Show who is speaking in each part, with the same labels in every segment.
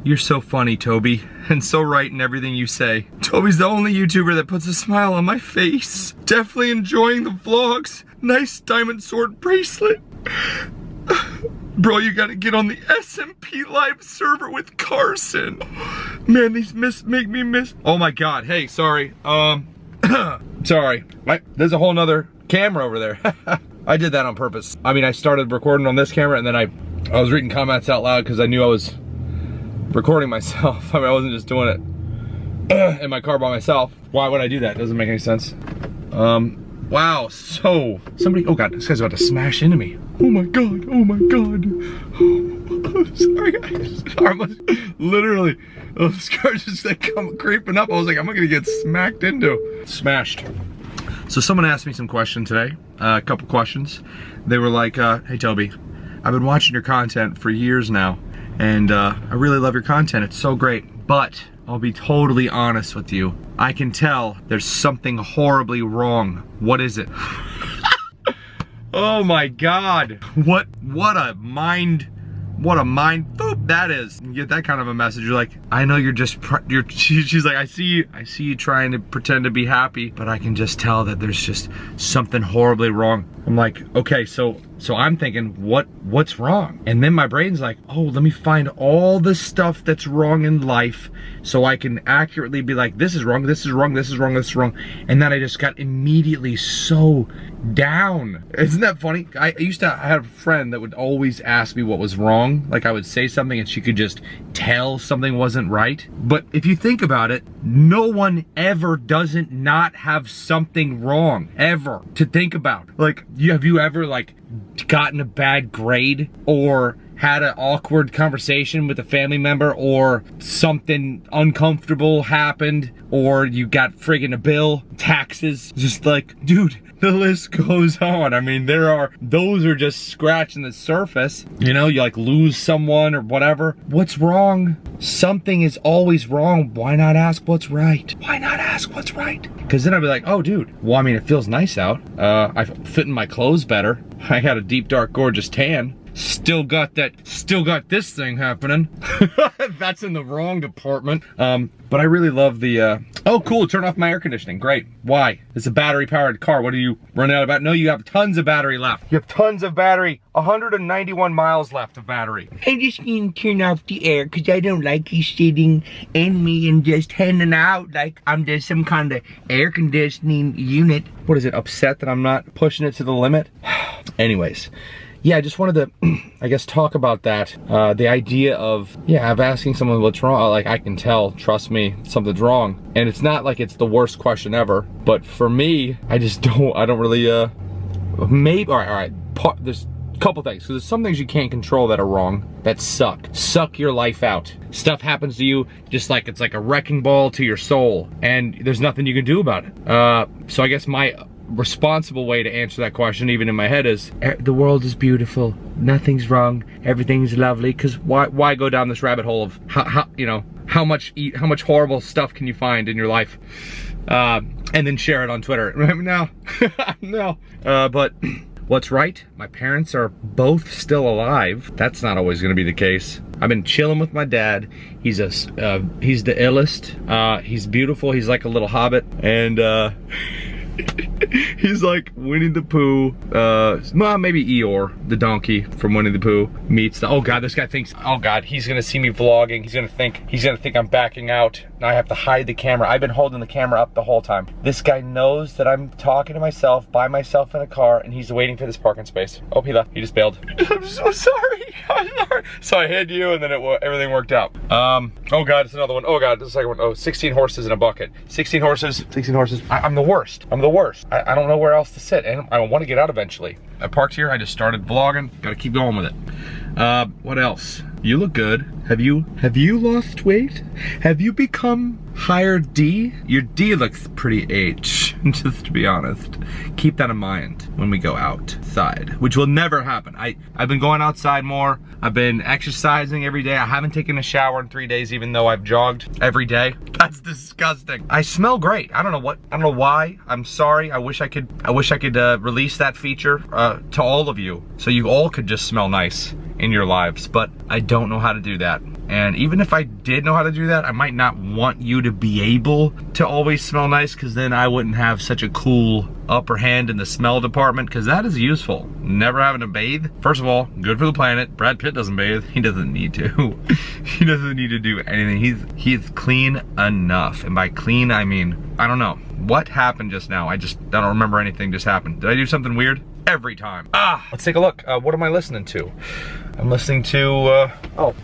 Speaker 1: You're so funny, Toby, and so right in everything you say. Toby's the only YouTuber that puts a smile on my face. Definitely enjoying the vlogs. Nice diamond sword bracelet. Bro, you gotta get on the SMP live server with Carson. Man, these make me miss. Oh my God, hey, sorry. Sorry. There's a whole nother camera over there. I did that on purpose. I mean, I started recording on this camera and then I was reading comments out loud because I knew I was recording myself. I mean, I wasn't just doing it in my car by myself. Why would I do that? It doesn't make any sense. Wow, so somebody, oh God, this guy's about to smash into me. Oh my God, oh my God. Oh, sorry guys, sorry, literally, this car just like come creeping up. I was like, I'm gonna get smacked into. Smashed. So someone asked me some questions today, a couple questions. They were like, hey Toby, I've been watching your content for years now, and I really love your content, it's so great, but I'll be totally honest with you. I can tell there's something horribly wrong. What is it? Oh my God. What a mind boop that is. You get that kind of a message. You're like, I know you're just, she's like, I see you trying to pretend to be happy, but I can just tell that there's just something horribly wrong. I'm like, okay, so I'm thinking, what's wrong? And then my brain's like, oh, let me find all the stuff that's wrong in life so I can accurately be like, this is wrong, this is wrong, this is wrong, this is wrong. And then I just got immediately so down. Isn't that funny? I had a friend that would always ask me what was wrong. Like I would say something and she could just tell something wasn't right. But if you think about it, no one ever doesn't not have something wrong, ever, to think about. Like, have you ever like gotten a bad grade or had an awkward conversation with a family member or something uncomfortable happened or you got friggin' a bill, taxes, just like, dude, the list goes on. I mean, those are just scratching the surface. You know, you like lose someone or whatever. What's wrong? Something is always wrong. Why not ask what's right? Why not ask what's right? Because then I'd be like, oh dude, well, I mean, it feels nice out. I fit in my clothes better. I got a deep, dark, gorgeous tan. Still got this thing happening. That's in the wrong department. But I really love the, oh cool, turn off my air conditioning, great. Why? It's a battery powered car, what are you running out of battery? No, you have tons of battery left. You have tons of battery, 191 miles left of battery.
Speaker 2: I just need to turn off the air because I don't like you sitting in me and just handing out like I'm just some kind of air conditioning unit.
Speaker 1: What is it, upset that I'm not pushing it to the limit? Anyways. Yeah, I just wanted to, I guess, talk about that. The idea of asking someone what's wrong. Like, I can tell, trust me, something's wrong. And it's not like it's the worst question ever. But for me, I don't really, maybe, all right. There's a couple things. So there's some things you can't control that are wrong, that suck. Suck your life out. Stuff happens to you just like it's like a wrecking ball to your soul. And there's nothing you can do about it. So I guess my responsible way to answer that question, even in my head, is the world is beautiful, nothing's wrong, everything's lovely. Because why go down this rabbit hole of how much horrible stuff can you find in your life and then share it on Twitter? No. No. But what's right? My parents are both still alive. That's not always gonna be the case. I've been chilling with my dad. He's the illest. He's beautiful. He's like a little hobbit, and he's like Winnie the Pooh, maybe Eeyore, the donkey from Winnie the Pooh, meets the, oh God, this guy thinks, oh God, he's gonna see me vlogging, he's gonna think I'm backing out, now I have to hide the camera. I've been holding the camera up the whole time. This guy knows that I'm talking to myself, by myself in a car, and he's waiting for this parking space. Oh, he left, he just bailed. I'm so sorry, I'm sorry. So I hid you and then everything worked out. Oh God, it's another one. Oh God, the second one. Oh, 16 horses in a bucket. 16 horses. I'm the worst. I'm the worst. I don't know where else to sit, and I want to get out eventually. I parked here, I just started vlogging, gotta keep going with it. What else? You look good. Have you lost weight? Have you become higher D? Your D looks pretty H, just to be honest. Keep that in mind when we go outside, which will never happen. I've been going outside more. I've been exercising every day. I haven't taken a shower in 3 days, even though I've jogged every day. That's disgusting. I smell great. I don't know why. I'm sorry. I wish I could release that feature to all of you, so you all could just smell nice in your lives, but I don't know how to do that. And even if I did know how to do that, I might not want you to be able to always smell nice, because then I wouldn't have such a cool upper hand in the smell department, because that is useful. Never having to bathe. First of all, good for the planet. Brad Pitt doesn't bathe. He doesn't need to. He doesn't need to do anything. He's clean enough. And by clean, I mean, I don't know. What happened just now? I don't remember anything just happened. Did I do something weird? Every time. Let's take a look. What am I listening to? I'm listening to,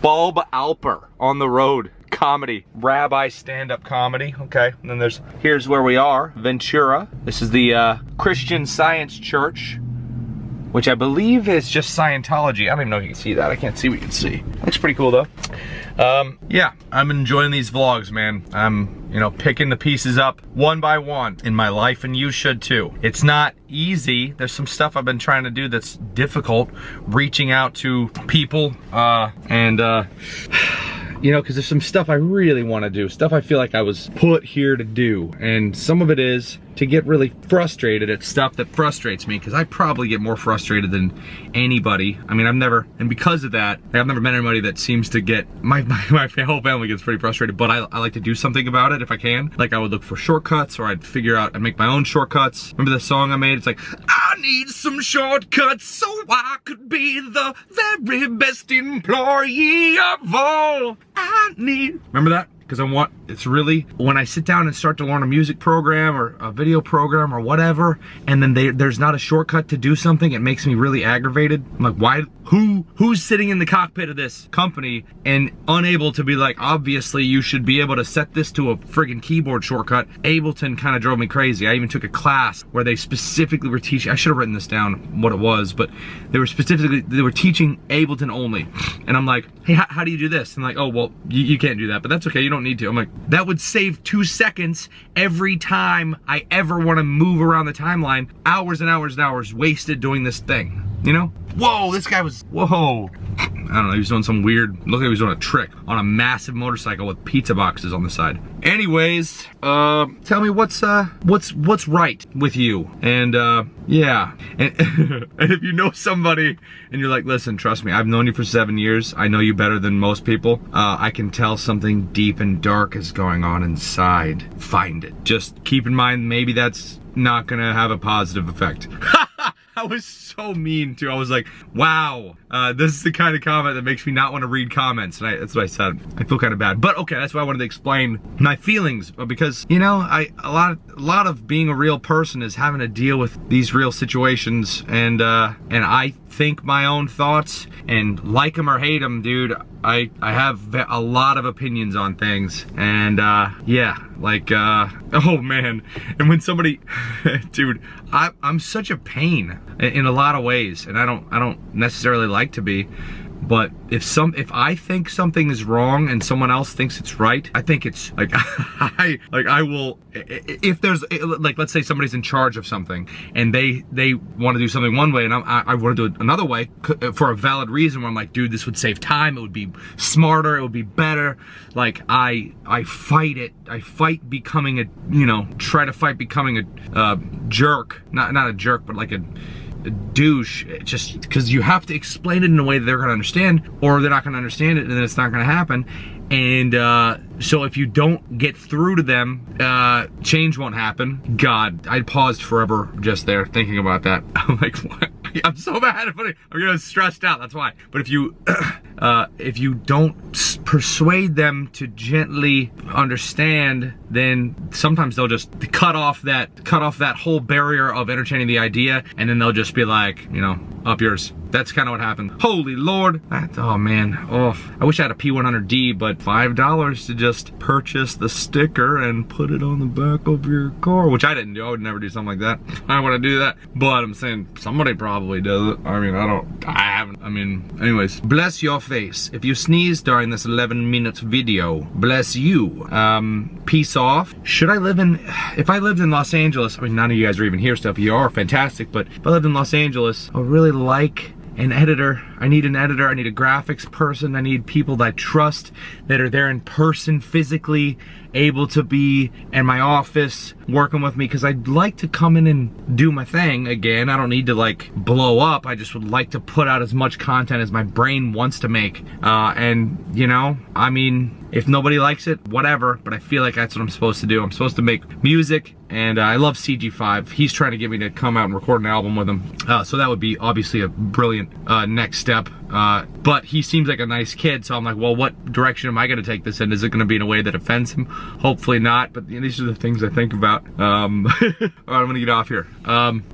Speaker 1: Bob Alper, On the Road. Comedy, rabbi stand-up comedy. Okay, and then here's where we are, Ventura. This is the Christian Science Church, which I believe is just Scientology. I don't even know if you can see that. I can't see what you can see. Looks pretty cool though. Yeah, I'm enjoying these vlogs, man. I'm, you know, picking the pieces up one by one in my life, and you should too. It's not easy. There's some stuff I've been trying to do that's difficult, reaching out to people, you know, because there's some stuff I really want to do, stuff I feel like I was put here to do, and some of it is to get really frustrated at stuff that frustrates me, because I probably get more frustrated than anybody. I mean, and because of that, I've never met anybody that seems to get, my whole family gets pretty frustrated, but I like to do something about it if I can. Like, I would look for shortcuts, or I'd make my own shortcuts. Remember the song I made? It's like, I need some shortcuts so I could be the very best employee of all. I need. Remember that? Because it's really, when I sit down and start to learn a music program or a video program or whatever, and then there's not a shortcut to do something, it makes me really aggravated. I'm like, why, who's sitting in the cockpit of this company and unable to be like, obviously you should be able to set this to a friggin' keyboard shortcut. Ableton kind of drove me crazy. I even took a class where they specifically were teaching, I should have written this down, what it was, but they were teaching Ableton only. And I'm like, hey, how do you do this? And like, oh, well, you can't do that, but that's okay, you don't need to. I'm like, that would save 2 seconds every time I ever want to move around the timeline. Hours and hours and hours wasted doing this thing, you know? Whoa, this guy was, whoa. I don't know, he was doing some weird, look like he was doing a trick on a massive motorcycle with pizza boxes on the side. Anyways, tell me what's right with you. And yeah, and, and if you know somebody and you're like, listen, trust me, I've known you for 7 years. I know you better than most people. I can tell something deep and dark is going on inside. Find it. Just keep in mind, maybe that's not gonna have a positive effect. I was so mean too. I was like, wow, this is the kind of comment that makes me not want to read comments. And that's what I said. I feel kind of bad, but okay, that's why I wanted to explain my feelings, because, you know, a lot of being a real person is having to deal with these real situations, and I think my own thoughts, and like them or hate them, dude, I have a lot of opinions on things, and yeah, like, oh man, and when somebody, dude, I'm such a pain in a lot of ways, and I don't necessarily like to be, but if I think something is wrong and someone else thinks it's right, I think it's like, I will, if there's, like, let's say somebody's in charge of something and they want to do something one way and I want to do it another way for a valid reason, where I'm like, dude, this would save time, it would be smarter, it would be better. Like, I fight it. I fight becoming a, you know, try to fight becoming a jerk, not a jerk, but like a douche, just because you have to explain it in a way that they're gonna understand, or they're not gonna understand it and then it's not gonna happen. And so if you don't get through to them, change won't happen. God, I paused forever just there thinking about that. I'm like, what? I'm so bad at putting, I'm getting stressed out, that's why. But if you don't persuade them to gently understand, then sometimes they'll just cut off that whole barrier of entertaining the idea, and then they'll just be like, you know, up yours. That's kind of what happened. Holy Lord. Oh man, oh, I wish I had a P100D, but $5 to just purchase the sticker and put it on the back of your car, which I didn't do. I would never do something like that. I want to do that, but I'm saying somebody probably does it. I mean, I haven't. I mean, anyways, bless your face. If you sneeze during this 11-minute video, bless you. Peace off. If I lived in Los Angeles, I mean, none of you guys are even here, stuff. You are fantastic, but if I lived in Los Angeles, I would really like an editor. I need an editor, I need a graphics person, I need people that I trust, that are there in person, physically able to be in my office working with me, because I'd like to come in and do my thing again. I don't need to like blow up. I just would like to put out as much content as my brain wants to make. And you know, I mean, if nobody likes it, whatever, but I feel like that's what I'm supposed to do. I'm supposed to make music, and I love CG5. He's trying to get me to come out and record an album with him. So that would be obviously a brilliant next step. But he seems like a nice kid, so I'm like, well, what direction am I gonna take this in? Is it gonna be in a way that offends him? Hopefully not, but these are the things I think about. All right, I'm gonna get off here.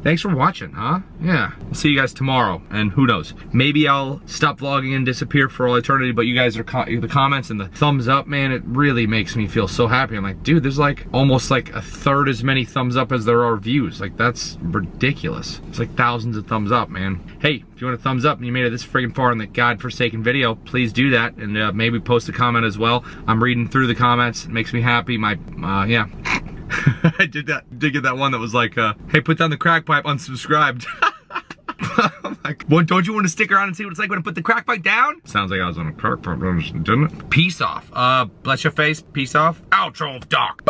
Speaker 1: Thanks for watching, huh? Yeah, I'll see you guys tomorrow, and who knows? Maybe I'll stop vlogging and disappear for all eternity, but you guys are, the comments and the thumbs up, man, it really makes me feel so happy. I'm like, dude, there's like almost like a third as many thumbs up as there are views. Like, that's ridiculous. It's like thousands of thumbs up, man. Hey, if you want a thumbs up and you made it this friggin' far in the godforsaken video, please do that, and maybe post a comment as well. I'm reading through the comments. It makes me happy. My, yeah. I did get that one that was like, hey, put down the crack pipe, unsubscribed. I'm like, well, don't you want to stick around and see what it's like when I put the crack pipe down? Sounds like I was on a crack pipe, didn't it? Peace off. Bless your face. Peace off. Outro of Doc.